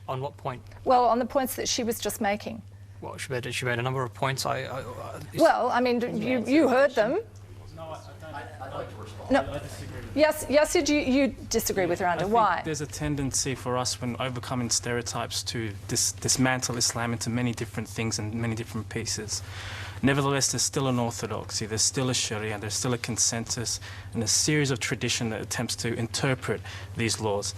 On what point? Well, on the points that she was just making. Well, she made a number of points. Well, I mean, you heard them. No, I'd like to respond. No. I disagree with Yes, you disagree with Randa. Why? There's a tendency for us when overcoming stereotypes to dismantle Islam into many different things and many different pieces. Nevertheless, there's still an orthodoxy, there's still a Sharia, there's still a consensus and a series of tradition that attempts to interpret these laws.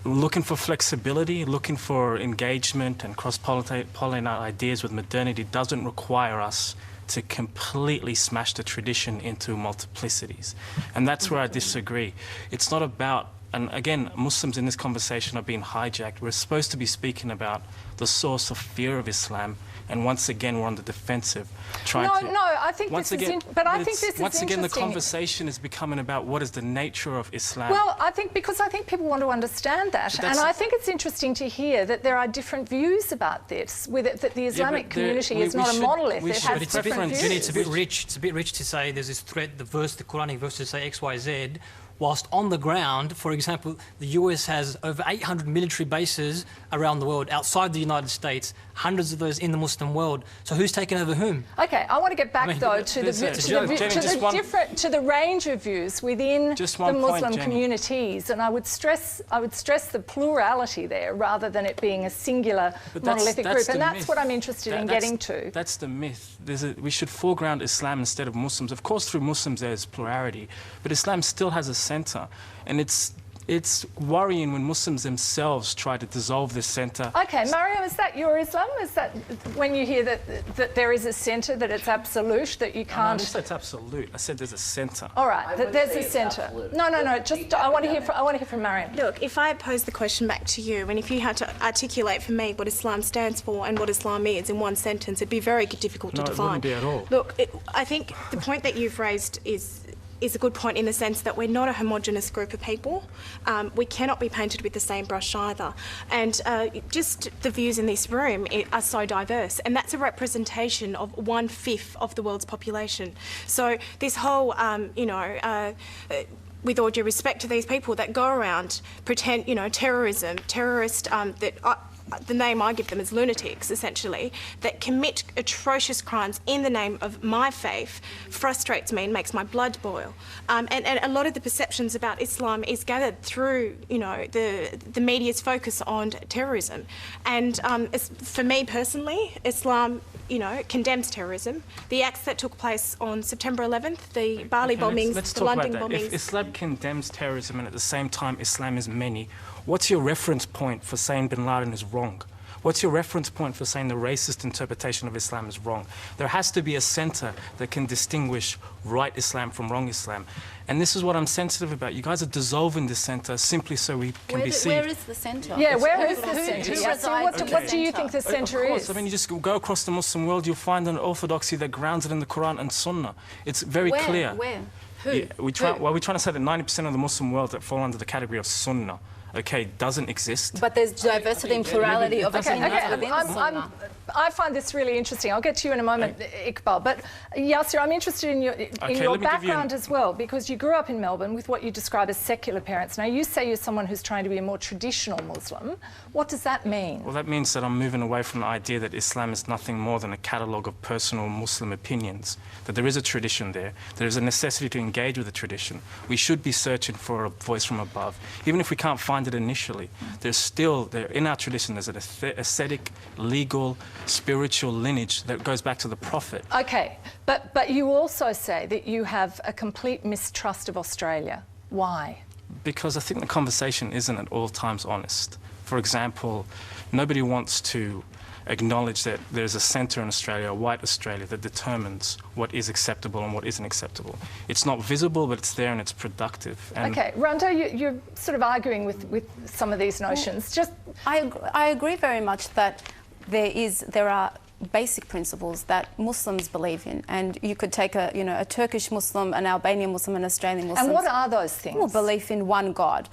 Looking for flexibility, looking for engagement and cross-pollinating ideas with modernity doesn't require us to completely smash the tradition into multiplicities. And that's where I disagree. It's not about, and again, Muslims in this conversation are being hijacked. We're supposed to be speaking about the source of fear of Islam, and once again, we're on the defensive. I think this is Once again, the conversation is becoming about what is the nature of Islam. Well, I think people want to understand that, and I think it's interesting to hear that there are different views about this. That the Islamic community is not a monolith; it has different views. It's a bit rich. It's a bit rich to say there's this threat. The Quranic verse to say X, Y, Z. Whilst on the ground, for example, the US has over 800 military bases around the world, outside the United States, hundreds of those in the Muslim world. So who's taken over whom? Okay, I want to get back though to the range of views within the Muslim communities, and I would stress the plurality there rather than it being a singular monolithic group, and that's what I'm interested in getting to. That's the myth. We should foreground Islam instead of Muslims. Of course, through Muslims there's plurality, but Islam still has a center, and it's worrying when Muslims themselves try to dissolve this centre. Okay, Mariam, is that your Islam? Is that when you hear that there is a centre, that it's absolute, that you can't... No, I didn't say it's absolute. I said there's a centre. All right, there's a centre. No. Just I want to hear from Mariam. Look, if I pose the question back to you, and if you had to articulate for me what Islam stands for and what Islam is in one sentence, it'd be very difficult to define. No, it wouldn't be at all. Look, I think the point that you've raised is a good point in the sense that we're not a homogenous group of people. We cannot be painted with the same brush either. And just the views in this room are so diverse, and that's a representation of 1/5 of the world's population. So this whole, with all due respect to these people that go around pretend, the name I give them is lunatics, essentially, that commit atrocious crimes in the name of my faith, frustrates me and makes my blood boil. And a lot of the perceptions about Islam is gathered through, the media's focus on terrorism. And for me personally, Islam, condemns terrorism. The acts that took place on September 11th, the Bali bombings, the London bombings. If Islam condemns terrorism and at the same time Islam is many, what's your reference point for saying bin Laden is wrong? What's your reference point for saying the racist interpretation of Islam is wrong? There has to be a centre that can distinguish right Islam from wrong Islam. And this is what I'm sensitive about. You guys are dissolving this centre simply so we can be seen. Where is the centre? Yeah, where is the centre? What do you think the centre is? I mean, you just go across the Muslim world, you'll find an orthodoxy that grounds it in the Quran and Sunnah. It's very clear. Where? Who? Yeah, we're trying to say that 90% of the Muslim world that fall under the category of Sunnah, doesn't exist. But there's diversity and plurality of opinions within Sunnah. I find this really interesting. I'll get to you in a moment, Iqbal. But Yasser, I'm interested in your background as well, because you grew up in Melbourne with what you describe as secular parents. Now, you say you're someone who's trying to be a more traditional Muslim. What does that mean? Well, that means that I'm moving away from the idea that Islam is nothing more than a catalogue of personal Muslim opinions, that there is a tradition there, there is a necessity to engage with the tradition. We should be searching for a voice from above. Even if we can't find it initially, in our tradition, there's an ascetic, legal, spiritual lineage that goes back to the Prophet. Okay, but you also say that you have a complete mistrust of Australia. Why? Because I think the conversation isn't at all times honest. For example, nobody wants to acknowledge that there's a centre in Australia, a white Australia, that determines what is acceptable and what isn't acceptable. It's not visible, but it's there and it's productive. And okay, Randa, you're sort of arguing with some of these notions. I agree very much that there are basic principles that Muslims believe in. And you could take a Turkish Muslim, an Albanian Muslim, an Australian Muslim. And what are those things? Well, belief in one God,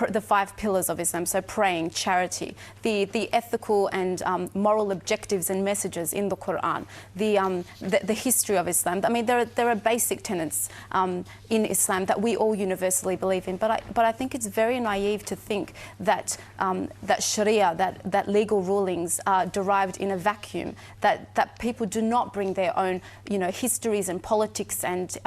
the 5 pillars of Islam, so praying, charity, the ethical and moral objectives and messages in the Quran, the history of Islam. I mean, there are basic tenets in Islam that we all universally believe in. But I think it's very naive to think that that Sharia, that legal rulings are derived in a vacuum, that people do not bring their own, histories and politics and,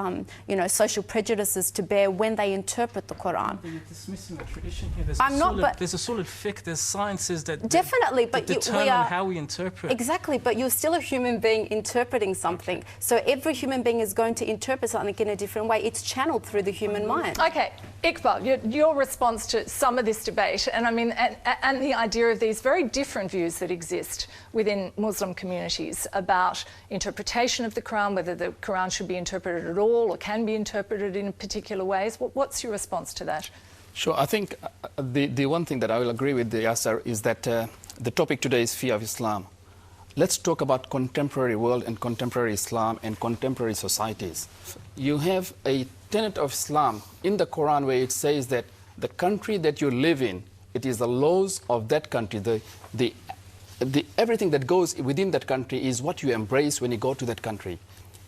social prejudices to bear when they interpret the Quran. But you're dismissing the tradition here. There's a solid fiqh, there's sciences that definitely, but determine how we interpret. Exactly, but you're still a human being interpreting something. So every human being is going to interpret something in a different way. It's channeled through the human mind. Okay, Iqbal, your response to some of this debate, and I mean, and the idea of these very different views that exist within Muslim communities about interpretation of the Quran, whether the Quran should be interpreted at all or can be interpreted in particular ways. What's your response to that? Sure. I think the one thing that I will agree with Yasser is that the topic today is fear of Islam. Let's talk about contemporary world and contemporary Islam and contemporary societies. You have a tenet of Islam in the Quran where it says that the country that you live in, it is the laws of that country, everything that goes within that country is what you embrace when you go to that country.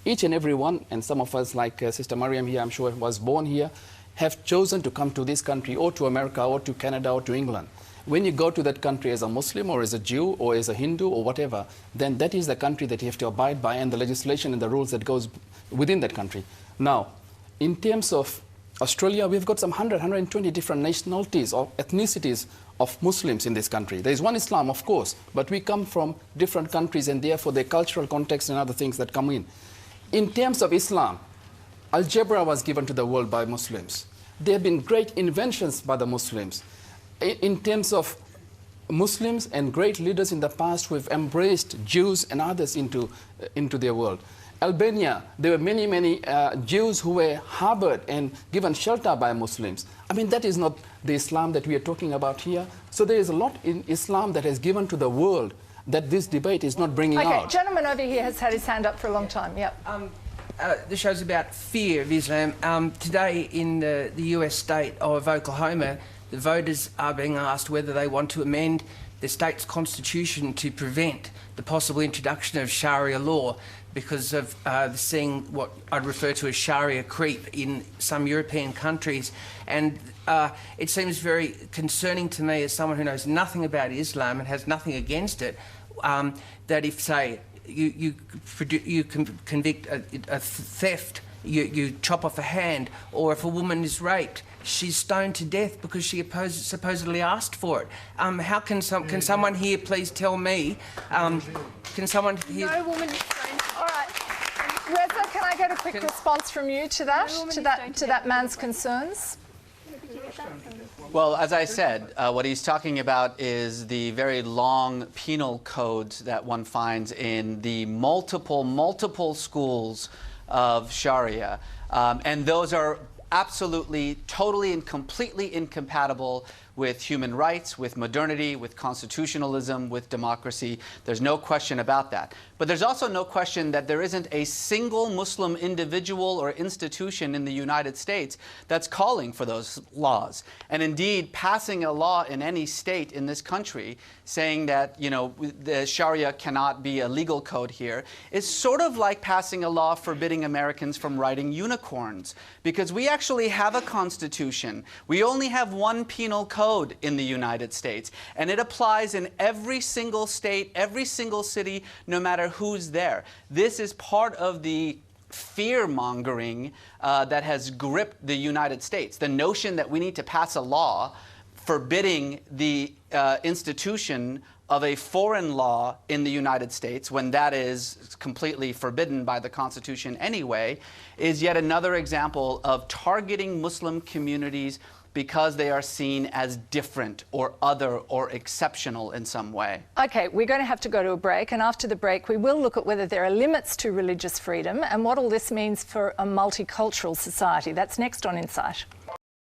Each and every one, and some of us, like Sister Mariam here, I'm sure was born here, have chosen to come to this country or to America or to Canada or to England. When you go to that country as a Muslim or as a Jew or as a Hindu or whatever, then that is the country that you have to abide by and the legislation and the rules that goes within that country. Now, in terms of Australia, we've got some 120 different nationalities or ethnicities of Muslims in this country. There is one Islam, of course, but we come from different countries and therefore the cultural context and other things that come in. In terms of Islam, algebra was given to the world by Muslims. There have been great inventions by the Muslims. In terms of Muslims and great leaders in the past who have embraced Jews and others into their world. Albania, there were many Jews who were harbored and given shelter by Muslims. I mean, that is not the Islam that we are talking about here. So there is a lot in Islam that has given to the world that this debate is not bringing out. Okay, gentleman over here has had his hand up for a long time. Yep. The show's about fear of Islam. Today in the US state of Oklahoma, the voters are being asked whether they want to amend the state's constitution to prevent the possible introduction of Sharia law because of seeing what I'd refer to as Sharia creep in some European countries. And it seems very concerning to me as someone who knows nothing about Islam and has nothing against it, that if, say, you convict a theft, you chop off a hand, or if a woman is raped, she's stoned to death because she supposedly asked for it. How can someone here please tell me? Can someone here? No woman is stoned. All right, Reza, can I get a quick response from you to that? To that man's concerns? Well, as I said, what he's talking about is the very long penal codes that one finds in the multiple schools of Sharia. And those are absolutely, totally and completely incompatible with human rights, with modernity, with constitutionalism, with democracy. There's no question about that. But there's also no question that there isn't a single Muslim individual or institution in the United States that's calling for those laws. And indeed, passing a law in any state in this country saying that, the Sharia cannot be a legal code here is sort of like passing a law forbidding Americans from riding unicorns. Because we actually have a constitution. We only have one penal code in the United States, and it applies in every single state, every single city, no matter who's there. This is part of the fear-mongering that has gripped the United States. The notion that we need to pass a law forbidding the institution of a foreign law in the United States, when that is completely forbidden by the Constitution anyway, is yet another example of targeting Muslim communities because they are seen as different or other or exceptional in some way. Okay, we're going to have to go to a break, and after the break we will look at whether there are limits to religious freedom and what all this means for a multicultural society. That's next on Insight.